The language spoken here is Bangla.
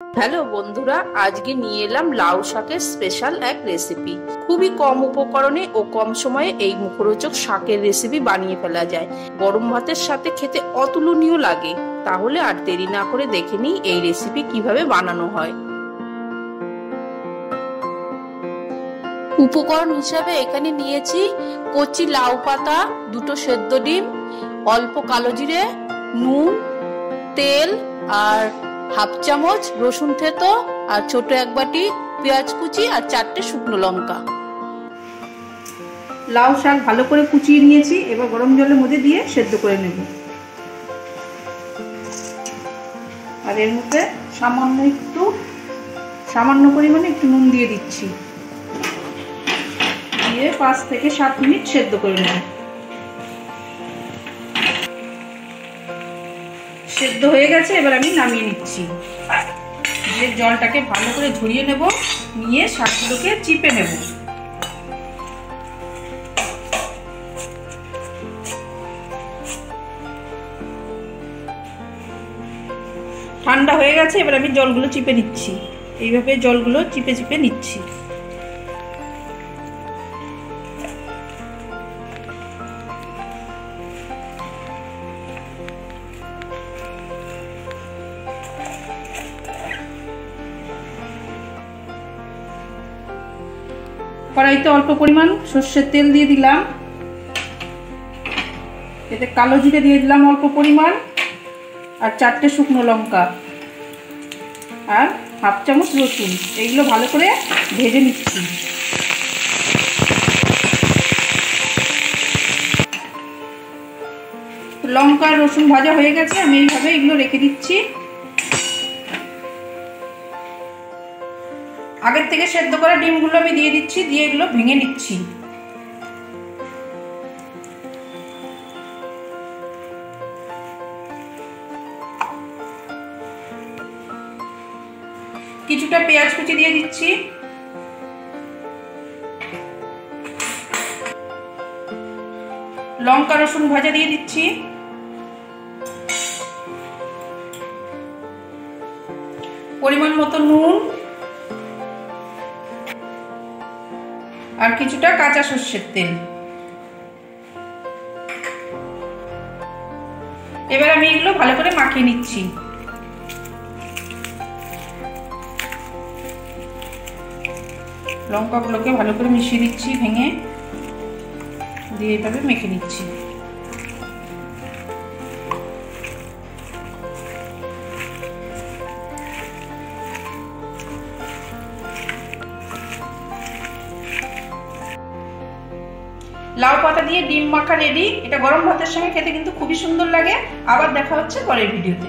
হ্যালো বন্ধুরা, আজকে নিয়ে এলাম লাউ শাকের স্পেশাল এক রেসিপি। খুবই কম উপকরণে ও কম সময়ে এই মুখরোচক শাকের রেসিপি বানিয়ে ফেলা যায়। গরম ভাতের সাথে খেতে অতুলনীয় লাগে। তাহলে আর দেরি না করে দেখে নিই এই রেসিপি কিভাবে বানানো হয়। উপকরণ হিসাবে এখানে নিয়েছি কচি লাউ পাতা, দুটো সেদ্ধ ডিম, অল্প কালো জিরে, নুন, তেল আর হাফ চামচ রসুন থেতো, আর ছোট এক বাটি পেঁয়াজ কুচি আর 4টে শুকনো লঙ্কা। লাউ শাক ভালো করে কুচিয়ে নিয়েছি, এবার গরম জলের মধ্যে দিয়ে সেদ্ধ করে নেব। আর এর মধ্যে সামান্য পরিমাণে একটু নুন দিয়ে দিচ্ছি, দিয়ে 5 থেকে 7 মিনিট সেদ্ধ করে নেব। সেদ্ধ হয়ে গেছে, এবার আমি নামিয়ে নিচ্ছি। যে জলটাকে ভালো করে ঝরিয়ে নেব, নিয়ে শাকগুলোকে চিপে নেব। ঠান্ডা হয়ে গেছে, এবার আমি জলগুলো চিপে নিচ্ছি। এইভাবে জলগুলো চিপে চিপে নিচ্ছি। কড়াইতে অল্প পরিমাণ সর্ষের তেল দিয়ে দিলাম, এতে কালো জিরে দিয়ে দিলাম অল্প পরিমাণ, আর 4টে শুকনো লঙ্কা, আর হাফ চামচ রসুন। এইগুলো ভালো করে ভেজে নিচ্ছি। লঙ্কা আর রসুন ভাজা হয়ে গেছে, আমি এইভাবে এগুলো রেখে দিচ্ছি। আগের থেকে সেদ্ধ করা ডিমগুলো আমি দিয়ে দিচ্ছি, দিয়ে এগুলো ভেঙে নিচ্ছি। কিছুটা পেঁয়াজ কুচি দিয়ে দিচ্ছি, লঙ্কা রসুন ভাজা দিয়ে দিচ্ছি, পরিমাণ মতো নুন, আর কিছুটা কাঁচা সর্ষের তেল। এবার আমি এগুলো ভালো করে মাখিয়ে নিচ্ছি। লঙ্কাগুলোকে ভালো করে মিশিয়ে দিচ্ছি, ভেঙে দিয়ে এইভাবে মেখে নিচ্ছি। লাউ পাতা দিয়ে ডিম মাখা রেডি। এটা গরম ভাতের সঙ্গে খেতে কিন্তু খুবই সুন্দর লাগে। আবার দেখা হচ্ছে পরের ভিডিওতে।